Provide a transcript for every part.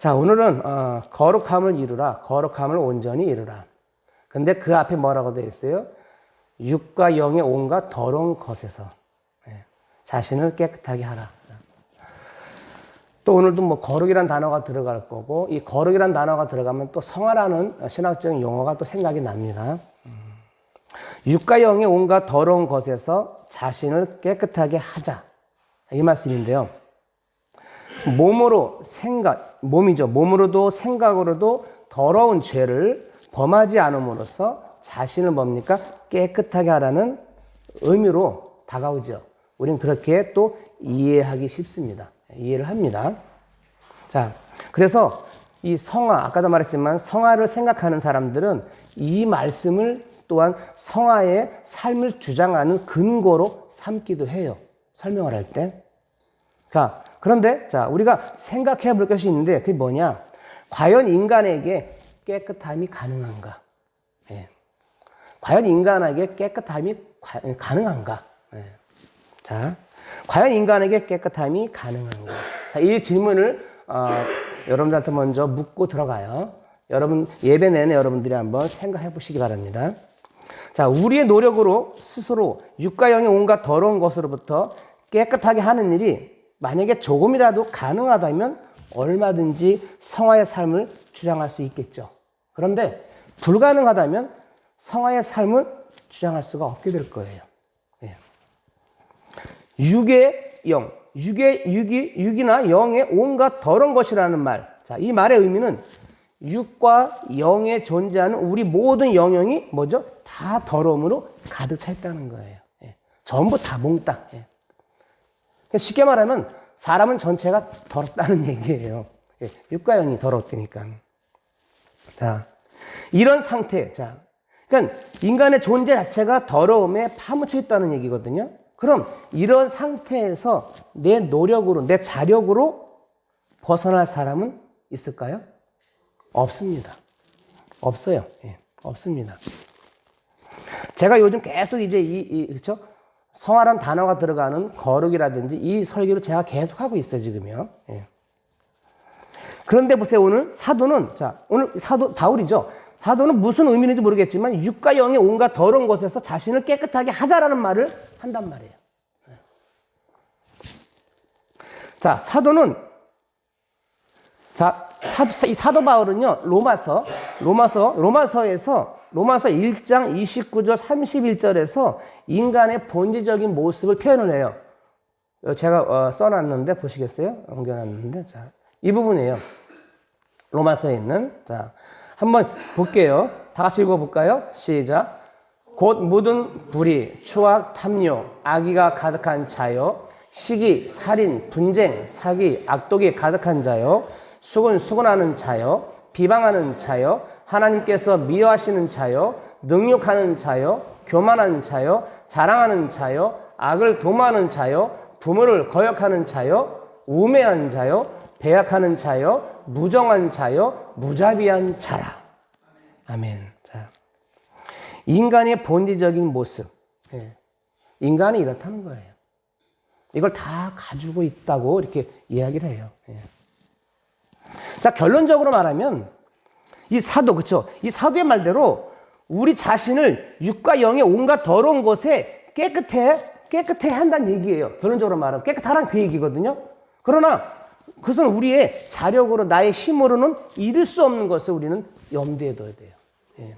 자, 오늘은 거룩함을 이루라, 거룩함을 온전히 이루라. 근데 그 앞에 뭐라고 되어 있어요? 육과 영의 온갖 더러운 것에서 자신을 깨끗하게 하라. 또 오늘도 뭐 거룩이란 단어가 들어갈 거고, 이 거룩이란 단어가 들어가면 또 성화라는 신학적인 용어가 또 생각이 납니다. 육과 영의 온갖 더러운 것에서 자신을 깨끗하게 하자. 이 말씀인데요. 몸으로도 생각으로도 더러운 죄를 범하지 않음으로써 자신을 뭡니까? 깨끗하게 하라는 의미로 다가오죠. 우리는 그렇게 또 이해하기 쉽습니다. 이해를 합니다. 자, 그래서 이 성화, 아까도 말했지만 성화를 생각하는 사람들은 이 말씀을 또한 성화의 삶을 주장하는 근거로 삼기도 해요. 설명을 할 때. 자, 그런데 자, 우리가 생각해 볼 것이 있는데 그게 뭐냐? 과연 인간에게 깨끗함이 가능한가? 예. 과연 인간에게 깨끗함이 가능한가? 예. 자, 과연 인간에게 깨끗함이 가능한가? 자, 이 질문을 여러분들한테 먼저 묻고 들어가요. 여러분 예배 내내 여러분들이 한번 생각해 보시기 바랍니다. 자, 우리의 노력으로 스스로 육과 영의 온갖 더러운 것으로부터 깨끗하게 하는 일이 만약에 조금이라도 가능하다면 얼마든지 성화의 삶을 주장할 수 있겠죠. 그런데 불가능하다면 성화의 삶을 주장할 수가 없게 될 거예요. 예. 육의 영, 육이나 영의 온갖 더러운 것이라는 말. 자, 이 말의 의미는 육과 영에 존재하는 우리 모든 영역이 뭐죠? 다 더러움으로 가득 차 있다는 거예요. 예. 전부 다 몽땅. 예. 쉽게 말하면 사람은 전체가 더럽다는 얘기예요. 예. 육과 영이 더럽다니까. 자, 이런 상태. 자, 그러니까 인간의 존재 자체가 더러움에 파묻혀 있다는 얘기거든요. 그럼 이런 상태에서 내 노력으로, 내 자력으로 벗어날 사람은 있을까요? 없습니다. 없어요. 예, 없습니다. 제가 요즘 계속 이제 그렇죠? 성화란 단어가 들어가는 거룩이라든지 이 설교를 제가 계속 하고 있어요, 지금요. 예. 그런데 보세요, 오늘 사도는, 자, 오늘 사도, 바울이죠. 사도는 무슨 의미인지 모르겠지만 육과 영의 온갖 더러운 것에서 자신을 깨끗하게 하자라는 말을 한단 말이에요. 예. 자, 사도는, 자, 이 사도 바울은요, 로마서 1장 29절 31절에서 인간의 본질적인 모습을 표현을 해요. 제가 써놨는데 보시겠어요? 옮겨놨는데. 자, 이 부분이에요. 로마서에 있는. 자, 한번 볼게요. 다 같이 읽어볼까요? 시작. 곧 묻은 불의, 추악, 탐욕, 악의가 가득한 자요. 시기, 살인, 분쟁, 사기, 악독이 가득한 자요. 수군하는 자요. 비방하는 자요. 하나님께서 미워하시는 자요. 능욕하는 자요. 교만한 자요. 자랑하는 자요. 악을 도모하는 자요. 부모를 거역하는 자요. 우매한 자요. 배약하는 자요. 무정한 자요. 무자비한 자라. 아멘. 자, 인간의 본질적인 모습. 예. 인간이 이렇다는 거예요. 이걸 다 가지고 있다고 이렇게 이야기를 해요. 예. 자, 결론적으로 말하면 이 사도, 그렇죠? 이 사도의 말대로 우리 자신을 육과 영의 온갖 더러운 것에 깨끗해 한다는 얘기예요. 결론적으로 말하면 깨끗하란 그 얘기거든요. 그러나 그것은 우리의 자력으로, 나의 힘으로는 이룰 수 없는 것을 우리는 염두에 둬야 돼요. 예.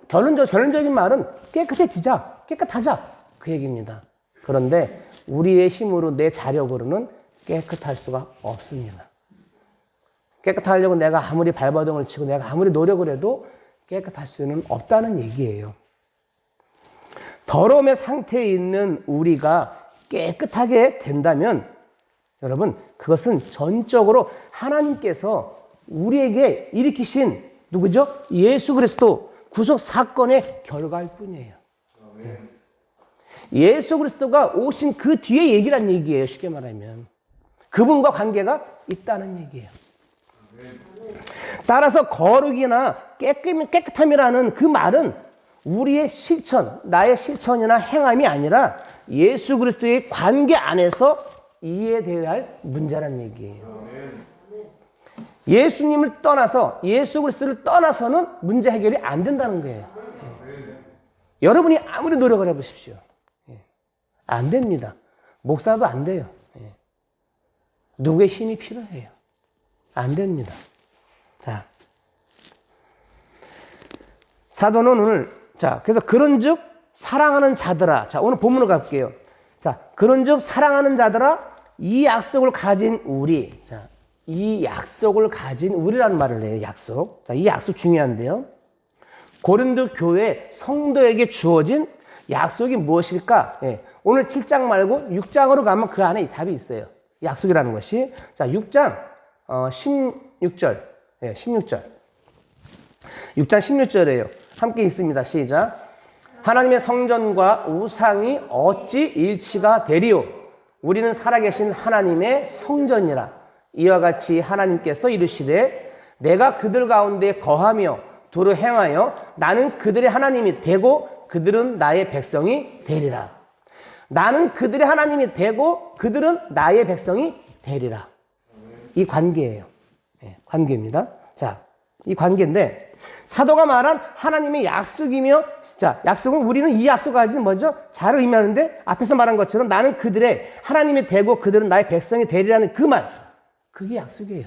결론적인 말은 깨끗하자. 그 얘기입니다. 그런데 우리의 힘으로, 내 자력으로는 깨끗할 수가 없습니다. 깨끗하려고 내가 아무리 발버둥을 치고 내가 아무리 노력을 해도 깨끗할 수는 없다는 얘기예요. 더러움의 상태에 있는 우리가 깨끗하게 된다면 여러분, 그것은 전적으로 하나님께서 우리에게 일으키신 누구죠? 예수 그리스도 구속 사건의 결과일 뿐이에요. 예수 그리스도가 오신 그 뒤에 얘기란 얘기예요. 쉽게 말하면 그분과 관계가 있다는 얘기예요. 따라서 거룩이나 깨끗함이라는 그 말은 우리의 실천, 나의 실천이나 행함이 아니라 예수 그리스도의 관계 안에서 이해되어야 할 문제란 얘기예요. 예수님을 떠나서, 예수 그리스도를 떠나서는 문제 해결이 안 된다는 거예요. 여러분이 아무리 노력을 해보십시오. 안 됩니다. 목사도 안 돼요. 누구의 힘이 필요해요. 안 됩니다. 자, 사도는 오늘, 자, 그래서 그런즉 사랑하는 자들아. 자, 오늘 본문으로 갈게요. 자, 그런즉 사랑하는 자들아, 이 약속을 가진 우리. 자, 이 약속을 가진 우리라는 말을 해요. 약속. 자, 이 약속 중요한데요. 고린도 교회 성도에게 주어진 약속이 무엇일까? 예, 오늘 7장 말고 6장으로 가면 그 안에 답이 있어요. 약속이라는 것이. 자, 6장 16절. 예, 16절. 6장 16절이에요. 함께 있습니다. 시작. 하나님의 성전과 우상이 어찌 일치가 되리요? 우리는 살아계신 하나님의 성전이라. 이와 같이 하나님께서 이르시되 내가 그들 가운데 거하며 두루 행하여 나는 그들의 하나님이 되고 그들은 나의 백성이 되리라. 나는 그들의 하나님이 되고 그들은 나의 백성이 되리라. 이 관계예요. 네, 관계입니다. 자, 이 관계인데 사도가 말한 하나님의 약속이며, 자, 약속은 우리는 이 약속 가지는 먼저 잘 의미하는데 앞에서 말한 것처럼 나는 그들의 하나님이 되고 그들은 나의 백성이 되리라는 그 말, 그게 약속이에요.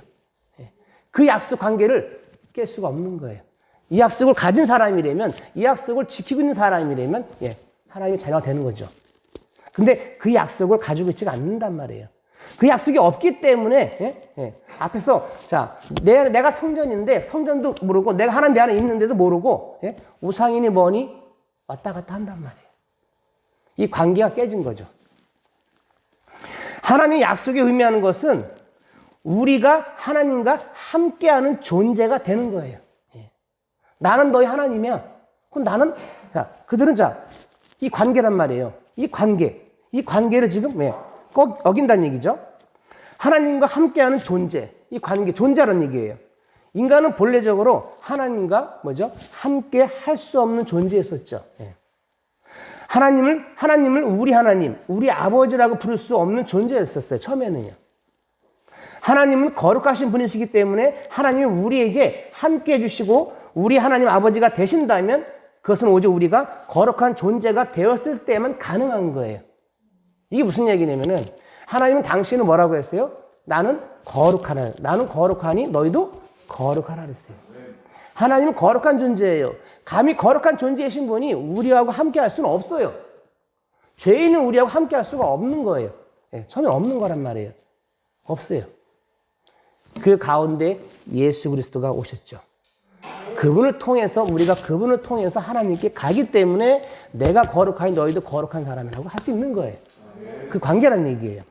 그 약속 관계를 깰 수가 없는 거예요. 이 약속을 가진 사람이라면, 이 약속을 지키고 있는 사람이라면, 예, 하나님의 자녀가 되는 거죠. 근데 그 약속을 가지고 있지가 않는단 말이에요. 그 약속이 없기 때문에, 앞에서, 자, 내가 성전인데, 성전도 모르고, 내가 하나님 내 안에 있는데도 모르고, 우상이니 뭐니 왔다 갔다 한단 말이에요. 이 관계가 깨진 거죠. 하나님의 약속이 의미하는 것은 우리가 하나님과 함께하는 존재가 되는 거예요. 나는 너희 하나님이야. 그럼 나는, 자, 그들은 자, 이 관계란 말이에요. 이 관계를 지금 꼭 어긴다는 얘기죠. 하나님과 함께하는 존재, 이 관계, 존재라는 얘기예요. 인간은 본래적으로 하나님과 뭐죠? 함께 할 수 없는 존재였었죠. 하나님을 우리 하나님, 우리 아버지라고 부를 수 없는 존재였었어요. 처음에는요. 하나님은 거룩하신 분이시기 때문에 하나님이 우리에게 함께 해주시고 우리 하나님 아버지가 되신다면 그것은 오직 우리가 거룩한 존재가 되었을 때만 가능한 거예요. 이게 무슨 얘기냐면은 하나님은 당신은 뭐라고 했어요? 나는 거룩하나, 나는 거룩하니 너희도 거룩하라 그랬어요. 하나님은 거룩한 존재예요. 감히 거룩한 존재이신 분이 우리하고 함께 할 수는 없어요. 죄인은 우리하고 함께 할 수가 없는 거예요. 처음에 없는 거란 말이에요. 없어요. 그 가운데 예수 그리스도가 오셨죠. 그분을 통해서, 우리가 그분을 통해서 하나님께 가기 때문에 내가 거룩하니 너희도 거룩한 사람이라고 할 수 있는 거예요. 그 관계란 얘기예요.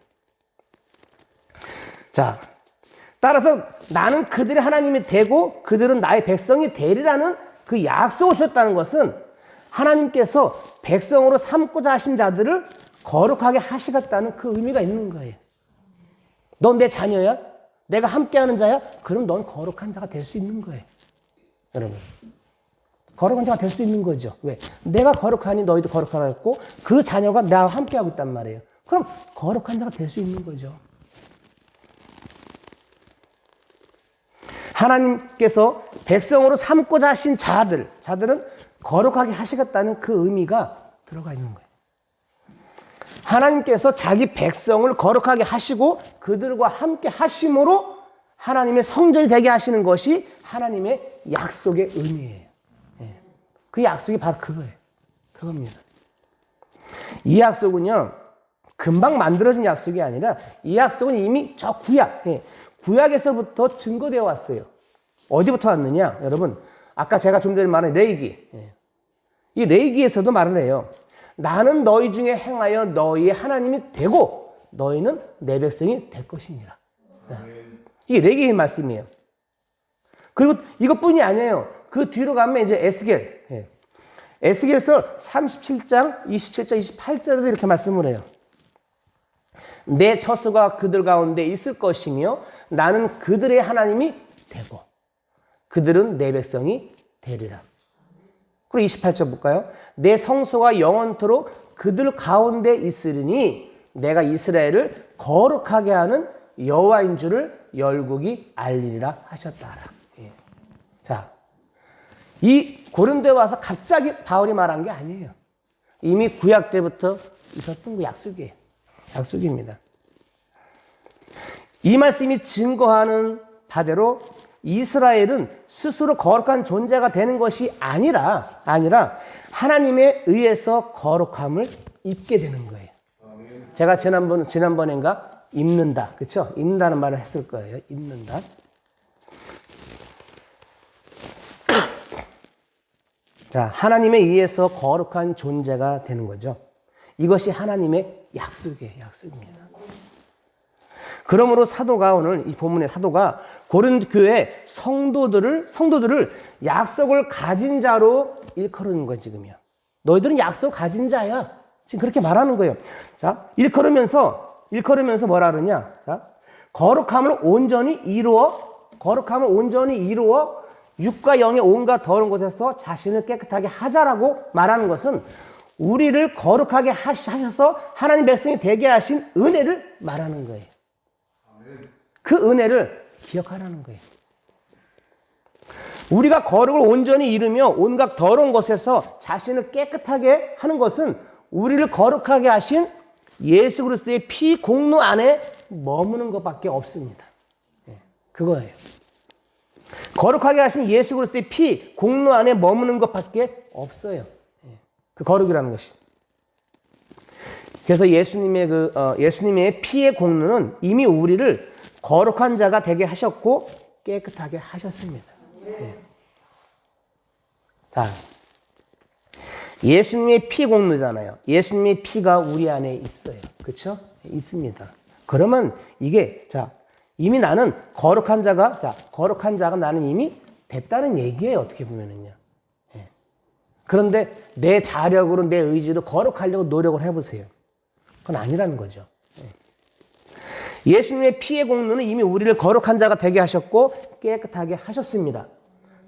자, 따라서 나는 그들의 하나님이 되고 그들은 나의 백성이 되리라는 그 약속을 주셨다는 것은 하나님께서 백성으로 삼고자 하신 자들을 거룩하게 하시겠다는 그 의미가 있는 거예요. 넌 내 자녀야? 내가 함께하는 자야? 그럼 넌 거룩한 자가 될 수 있는 거예요. 여러분, 거룩한 자가 될 수 있는 거죠. 왜? 내가 거룩하니 너희도 거룩하라고 그 자녀가 나와 함께하고 있단 말이에요. 그럼 거룩한 자가 될 수 있는 거죠. 하나님께서 백성으로 삼고자 하신 자들은 거룩하게 하시겠다는 그 의미가 들어가 있는 거예요. 하나님께서 자기 백성을 거룩하게 하시고 그들과 함께 하심으로 하나님의 성전이 되게 하시는 것이 하나님의 약속의 의미예요. 그 약속이 바로 그거예요. 그겁니다. 이 약속은요, 금방 만들어진 약속이 아니라 이 약속은 이미 저 구약에서부터 증거되어 왔어요. 어디부터 왔느냐? 여러분, 아까 제가 좀 전에 말한 레위기. 이 레위기에서도 말을 해요. 나는 너희 중에 행하여 너희의 하나님이 되고 너희는 내 백성이 될 것이니라. 이게 레위기의 말씀이에요. 그리고 이것뿐이 아니에요. 그 뒤로 가면 이제 에스겔. 에스겔서 37장 27절 28절에도 이렇게 말씀을 해요. 내 처소가 그들 가운데 있을 것이며 나는 그들의 하나님이 되고 그들은 내 백성이 되리라. 그리고 28절 볼까요? 내 성소가 영원토록 그들 가운데 있으리니 내가 이스라엘을 거룩하게 하는 여호와인 줄을 열국이 알리리라 하셨다라. 예. 자, 이 고린도에 와서 갑자기 바울이 말한 게 아니에요. 이미 구약 때부터 있었던 그 약속이에요. 약속입니다. 이 말씀이 증거하는 바대로 이스라엘은 스스로 거룩한 존재가 되는 것이 아니라 하나님에 의해서 거룩함을 입게 되는 거예요. 제가 지난번인가 입는다. 그렇죠? 입는다는 말을 했을 거예요. 입는다. 자, 하나님에 의해서 거룩한 존재가 되는 거죠. 이것이 하나님의 약속이에요. 약속입니다. 그러므로 사도가 오늘 이 본문의 사도가 고린도 교회 성도들을 약속을 가진 자로 일컬는 거예요, 지금요. 너희들은 약속 가진 자야. 지금 그렇게 말하는 거예요. 자, 일컬으면서 뭐라 그러냐? 자, 거룩함을 온전히 이루어 육과 영의 온갖 더러운 곳에서 자신을 깨끗하게 하자라고 말하는 것은 우리를 거룩하게 하셔서 하나님 백성이 되게 하신 은혜를 말하는 거예요. 그 은혜를 기억하라는 거예요. 우리가 거룩을 온전히 이루며 온갖 더러운 것에서 자신을 깨끗하게 하는 것은 우리를 거룩하게 하신 예수 그리스도의 피 공로 안에 머무는 것밖에 없습니다. 그거예요. 거룩하게 하신 예수 그리스도의 피 공로 안에 머무는 것밖에 없어요. 그 거룩이라는 것이. 그래서 예수님의 피의 공로는 이미 우리를 거룩한 자가 되게 하셨고 깨끗하게 하셨습니다. 자, 예수님의 피 공로잖아요. 예수님의 피가 우리 안에 있어요. 그렇죠? 있습니다. 그러면 이게 이미 나는 거룩한 자가 나는 이미 됐다는 얘기예요. 어떻게 보면은요. 그런데 내 자력으로 내 의지로 거룩하려고 노력을 해보세요. 그건 아니라는 거죠. 예수님의 피의 공로는 이미 우리를 거룩한 자가 되게 하셨고 깨끗하게 하셨습니다.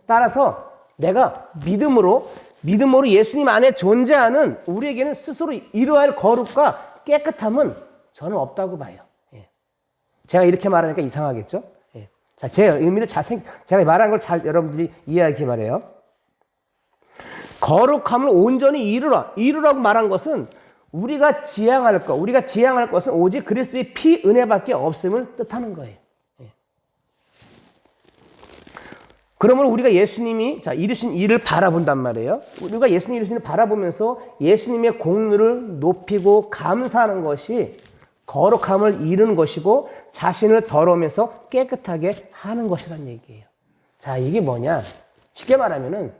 따라서 내가 믿음으로 예수님 안에 존재하는 우리에게는 스스로 이루어야 할 거룩과 깨끗함은 저는 없다고 봐요. 제가 이렇게 말하니까 이상하겠죠? 자, 제 의미를 제가 말한 걸 잘 여러분들이 이해하기 바라요. 거룩함을 온전히 이루라고 말한 것은 우리가 지향할 것은 오직 그리스도의 피 은혜밖에 없음을 뜻하는 거예요. 그러므로 우리가 예수님이 이루신 일을 바라본단 말이에요. 우리가 예수님 이루신 일을 바라보면서 예수님의 공로를 높이고 감사하는 것이 거룩함을 이루는 것이고 자신을 더러우면서 깨끗하게 하는 것이란 얘기예요. 자, 이게 뭐냐? 쉽게 말하면은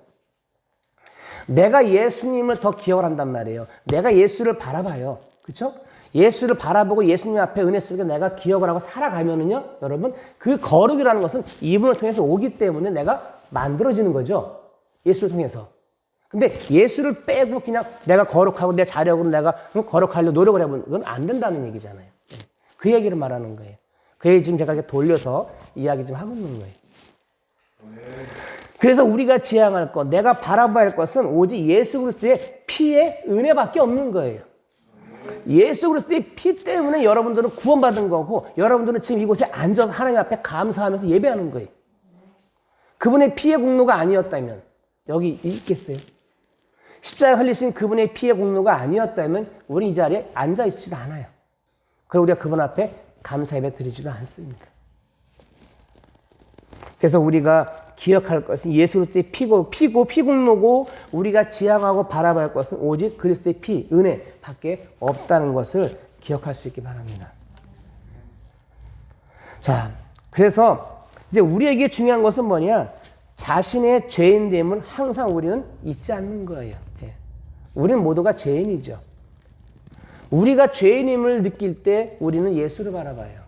내가 예수님을 더 기억을 한단 말이에요. 내가 예수를 바라봐요. 그렇죠? 예수를 바라보고 예수님 앞에 은혜 속에 내가 기억을 하고 살아가면은요, 여러분, 그 거룩이라는 것은 이분을 통해서 오기 때문에 내가 만들어지는 거죠. 예수를 통해서. 근데 예수를 빼고 그냥 내가 거룩하고 내 자력으로 내가 거룩하려고 노력을 해보는 건 안 된다는 얘기잖아요. 그 얘기를 말하는 거예요. 그 얘기 지금 제가 이렇게 돌려서 이야기 좀 하고 있는 거예요. 그래서 우리가 지향할 것, 내가 바라봐야 할 것은 오직 예수 그리스도의 피의 은혜밖에 없는 거예요. 예수 그리스도의 피 때문에 여러분들은 구원받은 거고 여러분들은 지금 이곳에 앉아서 하나님 앞에 감사하면서 예배하는 거예요. 그분의 피의 공로가 아니었다면 여기 있겠어요? 십자가 흘리신 그분의 피의 공로가 아니었다면 우리 이 자리에 앉아있지도 않아요. 그리고 우리가 그분 앞에 감사 예배 드리지도 않습니다. 그래서 우리가 기억할 것은 예수 그리스도의 피 공로고 우리가 지향하고 바라봐야 할 것은 오직 그리스도의 피, 은혜밖에 없다는 것을 기억할 수 있기 바랍니다. 자, 그래서 이제 우리에게 중요한 것은 뭐냐? 자신의 죄인됨을 항상 우리는 잊지 않는 거예요. 우리는 모두가 죄인이죠. 우리가 죄인임을 느낄 때 우리는 예수를 바라봐요.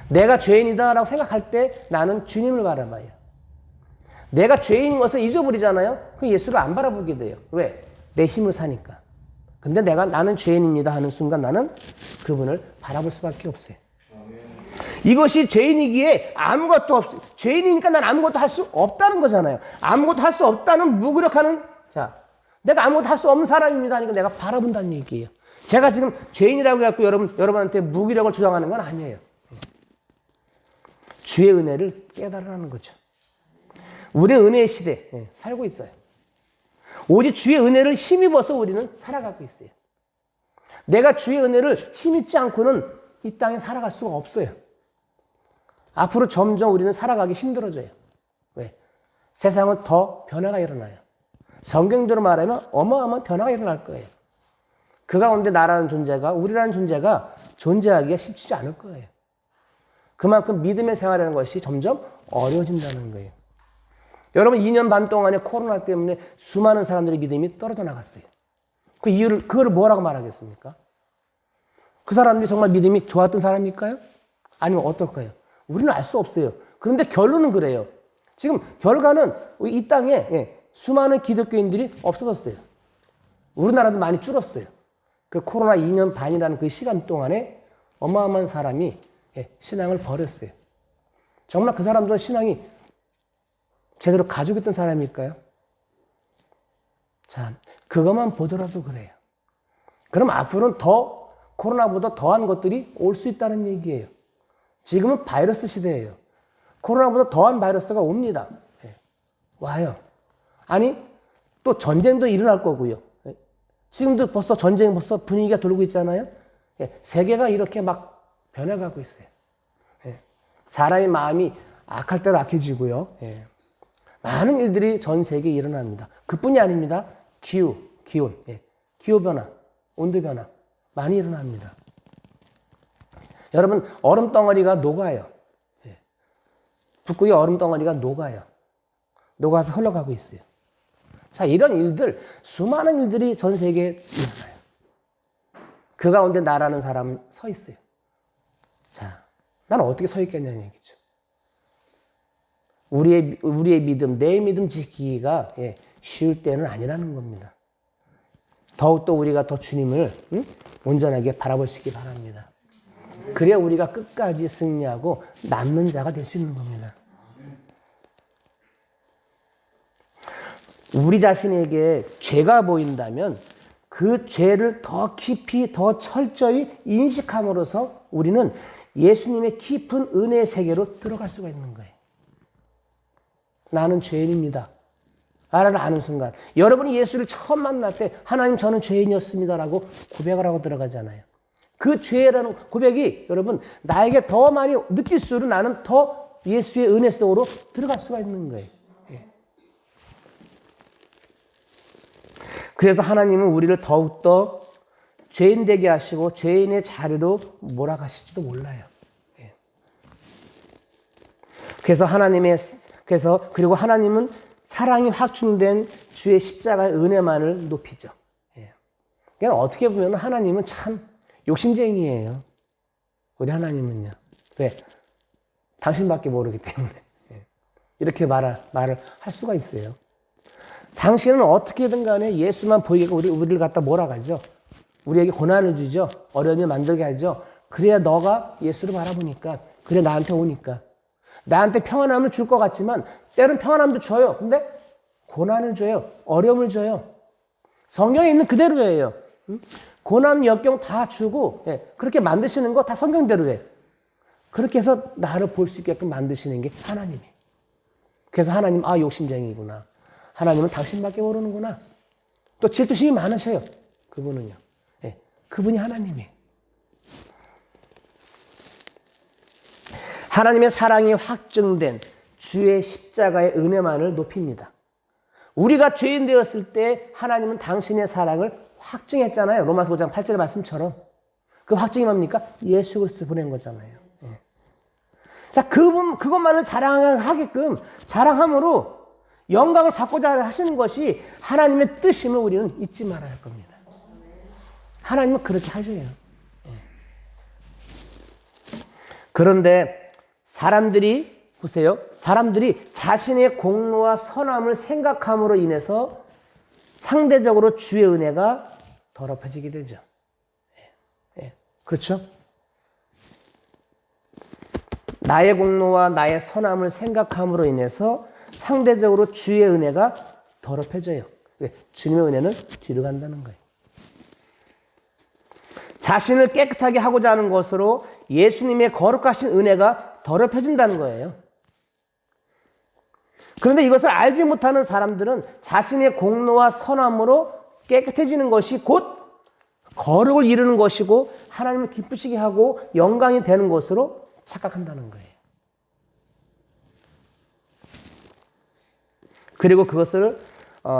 내가 죄인이다라고 생각할 때 나는 주님을 바라봐요. 내가 죄인인 것을 잊어버리잖아요. 그 예수를 안 바라보게 돼요. 왜? 내 힘을 사니까. 근데 나는 죄인입니다 하는 순간 나는 그분을 바라볼 수밖에 없어요. 이것이 죄인이기에 아무것도 없어요. 죄인이니까 난 아무것도 할 수 없다는 거잖아요. 아무것도 할 수 없다는 무기력하는, 내가 아무것도 할 수 없는 사람입니다 하니까 내가 바라본다는 얘기예요. 제가 지금 죄인이라고 해갖고 여러분한테 무기력을 주장하는 건 아니에요. 주의 은혜를 깨달으라는 거죠. 우리는 은혜의 시대 살고 있어요. 오직 주의 은혜를 힘입어서 우리는 살아가고 있어요. 내가 주의 은혜를 힘입지 않고는 이 땅에 살아갈 수가 없어요. 앞으로 점점 우리는 살아가기 힘들어져요. 왜? 세상은 더 변화가 일어나요. 성경대로 말하면 어마어마한 변화가 일어날 거예요. 그 가운데 나라는 존재가, 우리라는 존재가 존재하기가 쉽지 않을 거예요. 그만큼 믿음의 생활이라는 것이 점점 어려워진다는 거예요. 여러분 2년 반 동안에 코로나 때문에 수많은 사람들의 믿음이 떨어져 나갔어요. 그 이유를, 그거를 뭐라고 말하겠습니까? 그 사람들이 정말 믿음이 좋았던 사람일까요? 아니면 어떨까요? 우리는 알 수 없어요. 그런데 결론은 그래요. 지금 결과는 이 땅에 수많은 기독교인들이 없어졌어요. 우리나라도 많이 줄었어요. 그 코로나 2년 반이라는 그 시간 동안에 어마어마한 사람이 신앙을 버렸어요. 정말 그 사람들은 신앙이 제대로 가지고 있던 사람일까요? 자, 그것만 보더라도 그래요. 그럼 앞으로는 더 코로나보다 더한 것들이 올 수 있다는 얘기예요. 지금은 바이러스 시대예요. 코로나보다 더한 바이러스가 옵니다. 와요. 아니, 또 전쟁도 일어날 거고요. 지금도 벌써 전쟁 벌써 분위기가 돌고 있잖아요. 세계가 이렇게 막 변해가고 있어요. 사람의 마음이 악할 대로 악해지고요. 많은 일들이 전 세계에 일어납니다. 그뿐이 아닙니다. 기온, 기후 변화, 온도 변화 많이 일어납니다. 여러분 얼음 덩어리가 녹아요. 북극의 얼음 덩어리가 녹아요. 녹아서 흘러가고 있어요. 자, 이런 일들, 수많은 일들이 전 세계에 일어나요. 그 가운데 나라는 사람은 서 있어요. 자, 나는 어떻게 서 있겠냐는 얘기죠. 우리의 믿음, 내 믿음 지키기가 쉬울 때는 아니라는 겁니다. 더욱더 우리가 더 주님을 온전하게 바라볼 수 있기 바랍니다. 그래야 우리가 끝까지 승리하고 남는 자가 될 수 있는 겁니다. 우리 자신에게 죄가 보인다면 그 죄를 더 깊이, 더 철저히 인식함으로써 우리는 예수님의 깊은 은혜의 세계로 들어갈 수가 있는 거예요. 나는 죄인입니다. 나를 아는 순간, 여러분이 예수를 처음 만날 때 하나님 저는 죄인이었습니다라고 고백을 하고 들어가잖아요. 그 죄라는 고백이 여러분 나에게 더 많이 느낄수록 나는 더 예수의 은혜 속으로 들어갈 수가 있는 거예요. 그래서 하나님은 우리를 더욱더 죄인 되게 하시고 죄인의 자리로 몰아가실지도 몰라요. 그리고 하나님은 사랑이 확충된 주의 십자가의 은혜만을 높이죠. 그러니까 어떻게 보면 하나님은 참 욕심쟁이에요. 우리 하나님은요. 왜? 당신밖에 모르기 때문에. 이렇게 말을 할 수가 있어요. 당신은 어떻게든 간에 예수만 보이게 우리를 갖다 몰아가죠. 우리에게 고난을 주죠. 어려운 일 만들게 하죠. 그래야 너가 예수를 바라보니까, 그래 나한테 오니까. 나한테 평안함을 줄 것 같지만 때론 평안함도 줘요. 근데 고난을 줘요. 어려움을 줘요. 성경에 있는 그대로예요. 고난, 역경 다 주고 그렇게 만드시는 거 다 성경대로예요. 그렇게 해서 나를 볼 수 있게끔 만드시는 게 하나님이에요. 그래서 하나님, 욕심쟁이구나. 하나님은 당신밖에 모르는구나. 또 질투심이 많으셔요. 그분은요. 그분이 하나님이에요. 하나님의 사랑이 확증된 주의 십자가의 은혜만을 높입니다. 우리가 죄인 되었을 때 하나님은 당신의 사랑을 확증했잖아요. 로마서 5장 8절의 말씀처럼. 그 확증이 뭡니까? 예수 그리스도를 보낸 거잖아요. 자, 그것만을 자랑하게끔, 자랑함으로 영광을 받고자 하시는 것이 하나님의 뜻임을 우리는 잊지 말아야 할 겁니다. 하나님은 그렇게 하셔요. 그런데 보세요. 사람들이 자신의 공로와 선함을 생각함으로 인해서 상대적으로 주의 은혜가 더럽혀지게 되죠. 그렇죠? 나의 공로와 나의 선함을 생각함으로 인해서 상대적으로 주의 은혜가 더럽혀져요. 왜? 주님의 은혜는 뒤로 간다는 거예요. 자신을 깨끗하게 하고자 하는 것으로 예수님의 거룩하신 은혜가 더럽혀진다는 거예요. 그런데 이것을 알지 못하는 사람들은 자신의 공로와 선함으로 깨끗해지는 것이 곧 거룩을 이루는 것이고 하나님을 기쁘시게 하고 영광이 되는 것으로 착각한다는 거예요. 그리고 그것을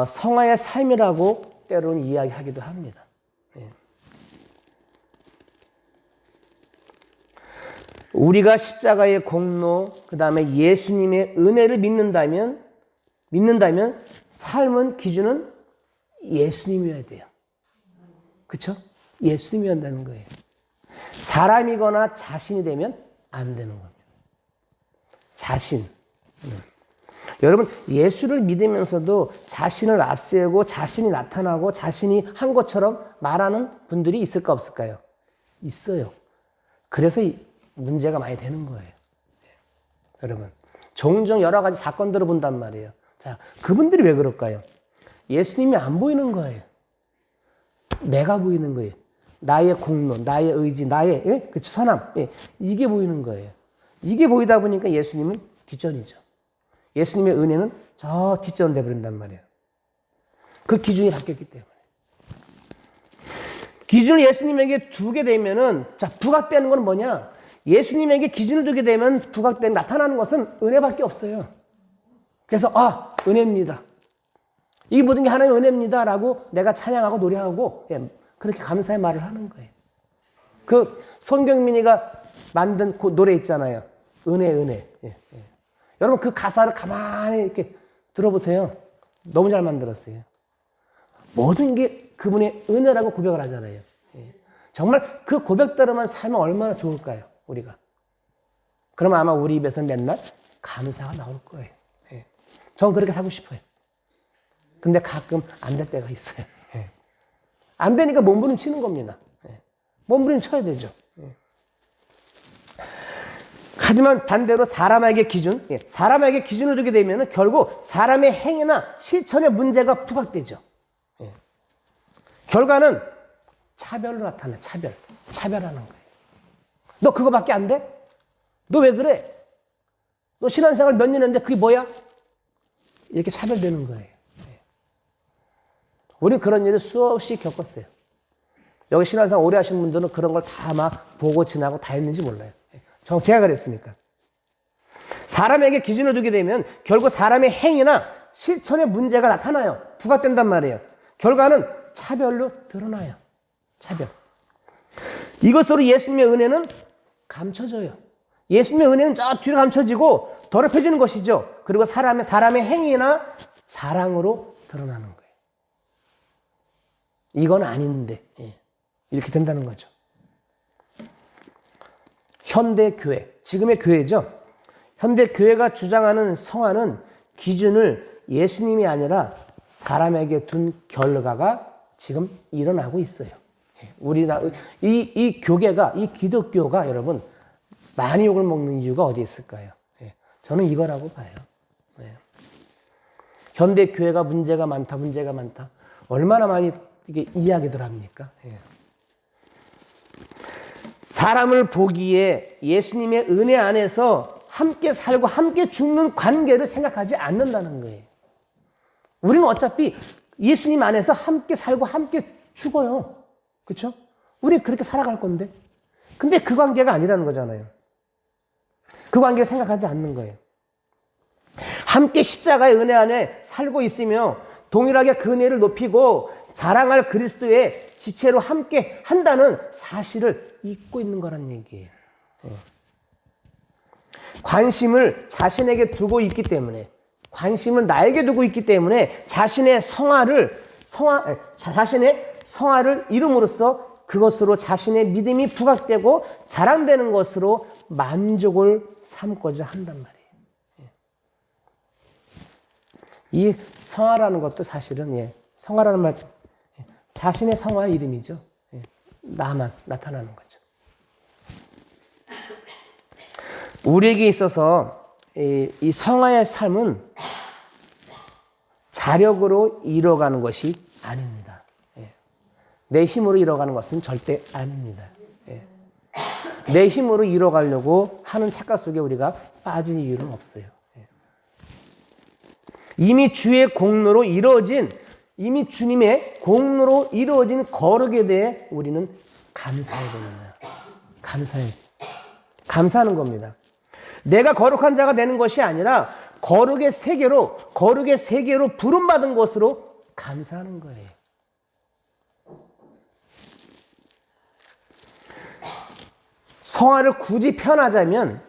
성화의 삶이라고 때로는 이야기하기도 합니다. 우리가 십자가의 공로, 그 다음에 예수님의 은혜를 믿는다면 삶은 기준은 예수님이어야 돼요. 그렇죠? 예수님이어야 한다는 거예요. 사람이거나 자신이 되면 안 되는 겁니다. 자신. 여러분, 예수를 믿으면서도 자신을 앞세우고 자신이 나타나고 자신이 한 것처럼 말하는 분들이 있을까 없을까요? 있어요. 그래서 문제가 많이 되는 거예요. 여러분, 종종 여러 가지 사건들을 본단 말이에요. 자, 그분들이 왜 그럴까요? 예수님이 안 보이는 거예요. 내가 보이는 거예요. 나의 공로, 나의 의지, 나의 그 선함, 이게 보이는 거예요. 이게 보이다 보니까 예수님은 뒷전이죠. 예수님의 은혜는 저 뒷전으로 돼버린단 말이에요. 그 기준이 바뀌었기 때문에. 기준을 예수님에게 두게 되면은, 자, 부각되는 건 뭐냐? 예수님에게 기준을 두게 되면 부각되는, 나타나는 것은 은혜밖에 없어요. 그래서, 은혜입니다. 이 모든 게 하나님의 은혜입니다. 라고 내가 찬양하고 노래하고, 그렇게 감사의 말을 하는 거예요. 그 손경민이가 만든 그 노래 있잖아요. 은혜. 여러분, 그 가사를 가만히 이렇게 들어보세요. 너무 잘 만들었어요. 모든 게 그분의 은혜라고 고백을 하잖아요. 정말 그 고백대로만 살면 얼마나 좋을까요, 우리가? 그러면 아마 우리 입에서 맨날 감사가 나올 거예요. 전 그렇게 살고 싶어요. 근데 가끔 안 될 때가 있어요. 안 되니까 몸부림치는 겁니다. 몸부림 쳐야 되죠. 하지만 반대로 사람에게 기준을 두게 되면 결국 사람의 행위나 실천의 문제가 부각되죠. 결과는 차별로 나타나요. 차별하는 거예요. 너 그거밖에 안 돼? 너 왜 그래? 너 신앙생활 몇 년 했는데 그게 뭐야? 이렇게 차별되는 거예요. 우리는 그런 일을 수없이 겪었어요. 여기 신앙생활 오래 하신 분들은 그런 걸 다 막 보고 지나고 다 했는지 몰라요. 제가 그랬으니까. 사람에게 기준을 두게 되면 결국 사람의 행위나 실천의 문제가 나타나요. 부각된단 말이에요. 결과는 차별로 드러나요. 차별. 이것으로 예수님의 은혜는 감춰져요. 예수님의 은혜는 저 뒤로 감춰지고 더럽혀지는 것이죠. 그리고 사람의 행위나 사랑으로 드러나는 거예요. 이건 아닌데 이렇게 된다는 거죠. 현대교회, 지금의 교회죠. 현대교회가 주장하는 성화는 기준을 예수님이 아니라 사람에게 둔 결과가 지금 일어나고 있어요. 이 교계가, 이 기독교가 여러분 많이 욕을 먹는 이유가 어디 있을까요? 저는 이거라고 봐요. 현대교회가 문제가 많다. 얼마나 많이 이게 이야기들 합니까? 사람을 보기에 예수님의 은혜 안에서 함께 살고 함께 죽는 관계를 생각하지 않는다는 거예요. 우리는 어차피 예수님 안에서 함께 살고 함께 죽어요. 그렇죠? 우리 그렇게 살아갈 건데. 근데 그 관계가 아니라는 거잖아요. 그 관계를 생각하지 않는 거예요. 함께 십자가의 은혜 안에 살고 있으며 동일하게 그 은혜를 높이고 자랑할 그리스도의 지체로 함께 한다는 사실을 잊고 있는 거란 얘기예요. 관심을 자신에게 두고 있기 때문에, 관심을 나에게 두고 있기 때문에 자신의 성화를 이룸으로써 그것으로 자신의 믿음이 부각되고 자랑되는 것으로 만족을 삼고자 한단 말이에요. 이 성화라는 것도 사실은 성화라는 말 자신의 성화의 이름이죠. 나만 나타나는 거죠. 우리에게 있어서 이 성화의 삶은 자력으로 이뤄가는 것이 아닙니다. 내 힘으로 이뤄가는 것은 절대 아닙니다. 예. 내 힘으로 이뤄가려고 하는 착각 속에 우리가 빠진 이유는 없어요. 예. 이미 주의 공로로 이루어진, 이미 주님의 공로로 이루어진 거룩에 대해 우리는 감사해야 됩니다. 감사하는 겁니다. 내가 거룩한 자가 되는 것이 아니라 거룩의 세계로 부름받은 것으로 감사하는 거예요. 성화를 굳이 표현하자면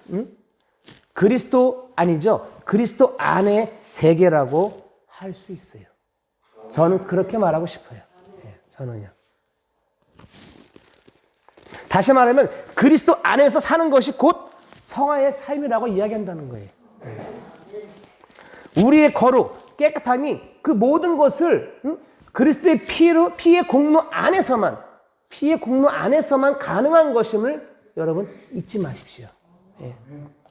그리스도 안의 세계라고 할 수 있어요. 저는 그렇게 말하고 싶어요. 네, 저는요. 다시 말하면 그리스도 안에서 사는 것이 곧 성화의 삶이라고 이야기한다는 거예요. 우리의 거룩, 깨끗함이 그 모든 것을 그리스도의 피의 공로 안에서만 가능한 것임을 여러분 잊지 마십시오. 예.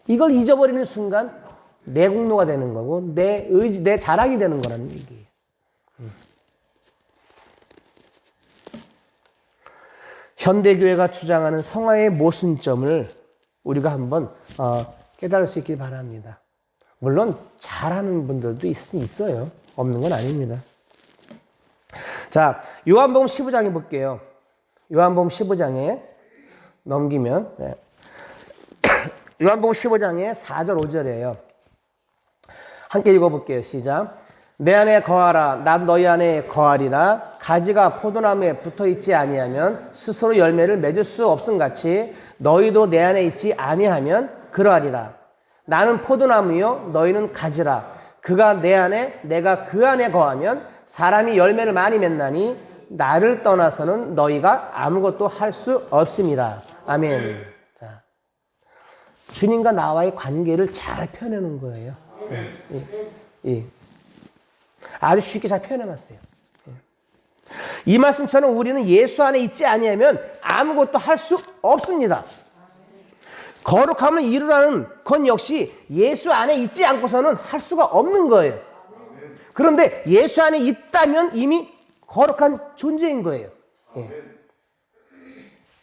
이걸 잊어버리는 순간 내 공로가 되는 거고 내 의지, 내 자랑이 되는 거라는 얘기예요. 현대교회가 주장하는 성화의 모순점을 우리가 한번 깨달을 수 있길 바랍니다. 물론 잘하는 분들도 있어요. 없는 건 아닙니다. 자, 요한복음 15장에 볼게요. 요한복음 15장에 넘기면 네. 요한복음 15장에 4절 5절이에요. 함께 읽어볼게요. 시작. 내 안에 거하라. 난 너희 안에 거하리라. 가지가 포도나무에 붙어있지 아니하면 스스로 열매를 맺을 수 없음같이 너희도 내 안에 있지 아니하면 그러하리라. 나는 포도나무요 너희는 가지라. 그가 내 안에 내가 그 안에 거하면 사람이 열매를 많이 맺나니 나를 떠나서는 너희가 아무것도 할 수 없습니다. 아멘. 자, 주님과 나와의 관계를 잘 표현해 놓은 거예요. 아주 쉽게 잘 표현해 놨어요. 이 말씀처럼 우리는 예수 안에 있지 아니하면 아무것도 할 수 없습니다. 거룩함을 이루라는 건 역시 예수 안에 있지 않고서는 할 수가 없는 거예요. 그런데 예수 안에 있다면 이미 거룩한 존재인 거예요. 예.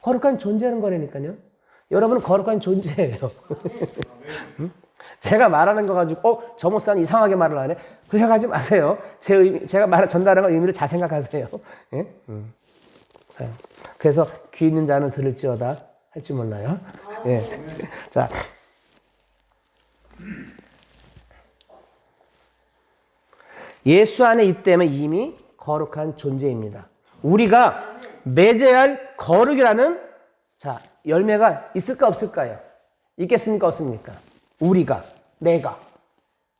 거룩한 존재는 거라니까요. 여러분은 거룩한 존재예요. 제가 말하는 거 가지고 저 목사는 이상하게 말을 하네. 그렇게 하지 마세요. 제가 전달하는 의미를 잘 생각하세요. 예? 그래서 귀 있는 자는 들을지어다 할지 몰라요. 예. 자, 예수 안에 있다면 이미 거룩한 존재입니다. 우리가 맺어야 할 거룩이라는 열매가 있을까 없을까요? 있겠습니까 없습니까? 우리가, 내가,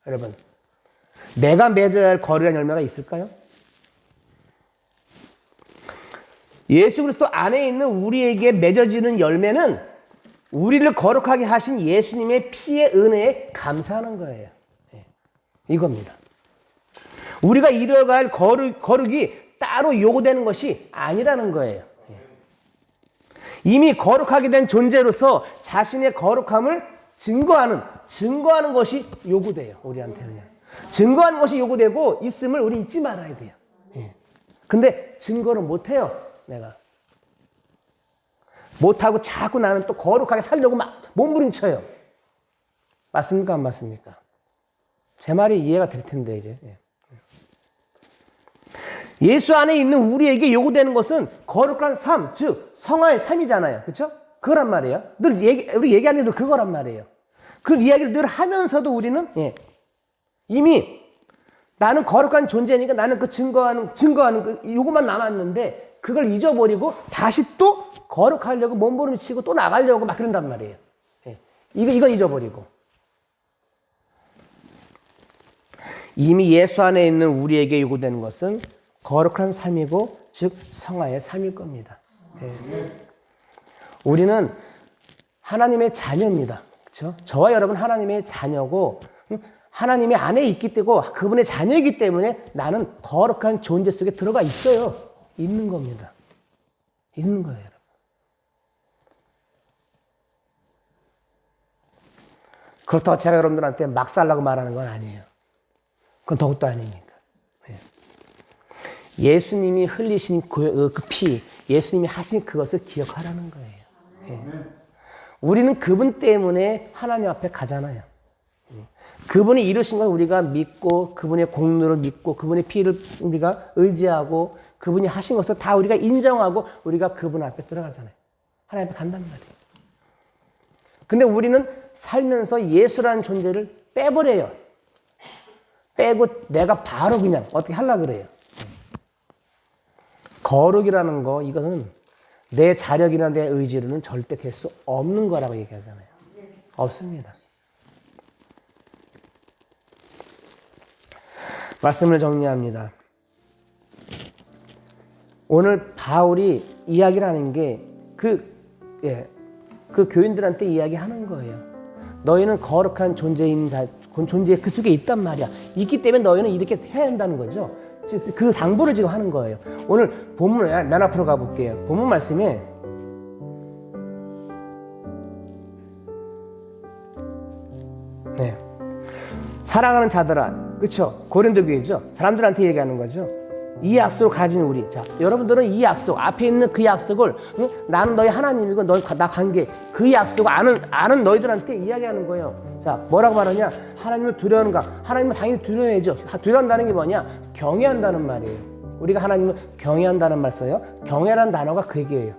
여러분, 내가 맺어야 할 거룩한 열매가 있을까요? 예수 그리스도 안에 있는 우리에게 맺어지는 열매는 우리를 거룩하게 하신 예수님의 피의 은혜에 감사하는 거예요. 이겁니다. 우리가 이뤄갈 할 거룩이 따로 요구되는 것이 아니라는 거예요. 이미 거룩하게 된 존재로서 자신의 거룩함을 증거하는 것이 요구돼요. 우리한테는. 증거하는 것이 요구되고 있음을 우리 잊지 말아야 돼요. 근데 증거를 못해요. 내가. 못하고 자꾸 나는 또 거룩하게 살려고 막 몸부림쳐요. 맞습니까? 안 맞습니까? 제 말이 이해가 될 텐데 이제. 예수 안에 있는 우리에게 요구되는 것은 거룩한 삶, 즉 성화의 삶이잖아요. 그렇죠? 그거란 말이에요. 우리 얘기하는 게 그거란 말이에요. 그 이야기를 늘 하면서도 우리는 이미 나는 거룩한 존재니까 나는 그 증거하는 요것만 남았는데 그걸 잊어버리고 다시 또 거룩하려고 몸부림치고 또 나가려고 막 그런단 말이에요. 이거 잊어버리고. 이미 예수 안에 있는 우리에게 요구되는 것은 거룩한 삶이고 즉 성화의 삶일 겁니다. 우리는 하나님의 자녀입니다. 그렇죠? 저와 여러분 하나님의 자녀고 하나님의 안에 있기 때문에 그분의 자녀이기 때문에 나는 거룩한 존재 속에 들어가 있어요. 있는 겁니다. 있는 거예요, 여러분. 그렇다고 제가 여러분들한테 막 살라고 말하는 건 아니에요. 그건 더욱도 아닙니다. 예수님이 흘리신 그 피, 예수님이 하신 그것을 기억하라는 거예요. 예. 우리는 그분 때문에 하나님 앞에 가잖아요. 그분이 이루신 걸 우리가 믿고 그분의 공로를 믿고 그분의 피를 우리가 의지하고 그분이 하신 것을 다 우리가 인정하고 우리가 그분 앞에 들어가잖아요. 하나님 앞에 간단 말이에요. 근데 우리는 살면서 예수라는 존재를 빼버려요. 빼고 내가 바로 그냥 어떻게 하려고 그래요. 거룩이라는 거, 이것은 내 자력이나 내 의지로는 절대 될 수 없는 거라고 얘기하잖아요. 없습니다. 말씀을 정리합니다. 오늘 바울이 이야기를 하는 게 그 교인들한테 이야기하는 거예요. 너희는 거룩한 존재의 그 속에 있단 말이야. 있기 때문에 너희는 이렇게 해야 한다는 거죠. 그 당부를 지금 하는 거예요. 오늘 본문에 맨 앞으로 가볼게요. 본문 말씀에 사랑하는 자들아, 그렇죠? 고린도 교회죠. 사람들한테 얘기하는 거죠. 이 약속을 가진 우리. 자, 여러분들은 이 약속, 앞에 있는 그 약속을 나는 너희 하나님이고 나 관계, 그 약속을 아는 너희들한테 이야기하는 거예요. 자, 뭐라고 말하냐? 하나님을 두려워하는가? 하나님을 당연히 두려워해야죠. 두려워한다는 게 뭐냐? 경외한다는 말이에요. 우리가 하나님을 경외한다는 말 써요. 경외라는 단어가 그 얘기예요.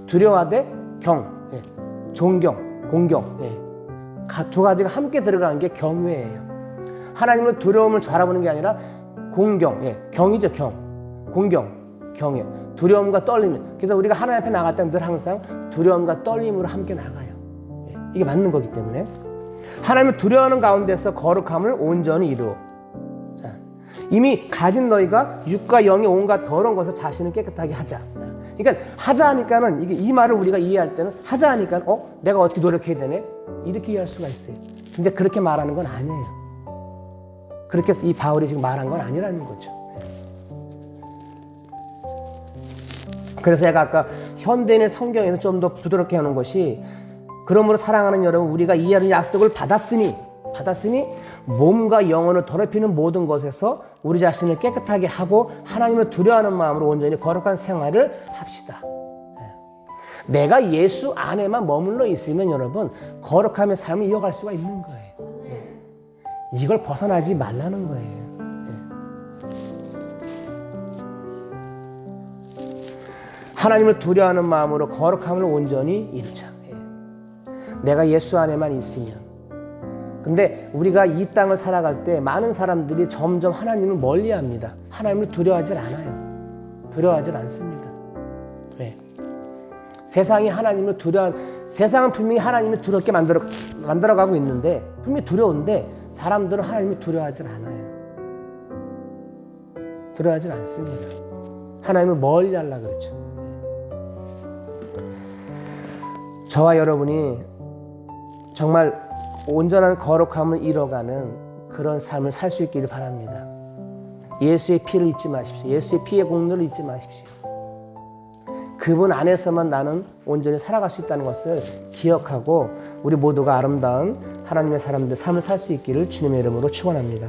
두려워하되 존경, 공경. 두 가지가 함께 들어가는 게 경외예요. 하나님을 두려움을 바라보는 게 아니라 공경, 경이죠, 공경, 경외, 두려움과 떨림. 그래서 우리가 하나님 앞에 나갈 때는 늘 항상 두려움과 떨림으로 함께 나가요. 이게 맞는 거기 때문에 하나님을 두려워하는 가운데서 거룩함을 온전히 이루어. 자, 이미 가진 너희가 육과 영의 온갖 더러운 것을 자신을 깨끗하게 하자. 그러니까 하자 하니까는 이 말을 우리가 이해할 때는 하자 하니까 내가 어떻게 노력해야 되네? 이렇게 이해할 수가 있어요. 근데 그렇게 말하는 건 아니에요. 그렇게 해서 이 바울이 지금 말한 건 아니라는 거죠. 그래서 제가 아까 현대인의 성경에서 좀 더 부드럽게 하는 것이 그러므로 사랑하는 여러분 우리가 이해하는 약속을 받았으니 몸과 영혼을 더럽히는 모든 것에서 우리 자신을 깨끗하게 하고 하나님을 두려워하는 마음으로 온전히 거룩한 생활을 합시다. 내가 예수 안에만 머물러 있으면 여러분 거룩함의 삶을 이어갈 수가 있는 거예요. 이걸 벗어나지 말라는 거예요. 하나님을 두려워하는 마음으로 거룩함을 온전히 이루자. 내가 예수 안에만 있으면. 근데 우리가 이 땅을 살아갈 때 많은 사람들이 점점 하나님을 멀리합니다. 하나님을 두려워하지 않아요. 두려워하지 않습니다. 왜? 세상은 분명히 하나님을 두렵게 만들어가고 있는데 분명히 두려운데 사람들은 하나님을 두려워하지 않아요. 두려워하지 않습니다. 하나님을 멀리 하려고 그러죠. 저와 여러분이 정말 온전한 거룩함을 이뤄가는 그런 삶을 살 수 있기를 바랍니다. 예수의 피를 잊지 마십시오. 예수의 피의 공로를 잊지 마십시오. 그분 안에서만 나는 온전히 살아갈 수 있다는 것을 기억하고 우리 모두가 아름다운 하나님의 사람들 삶을 살 수 있기를 주님의 이름으로 축원합니다.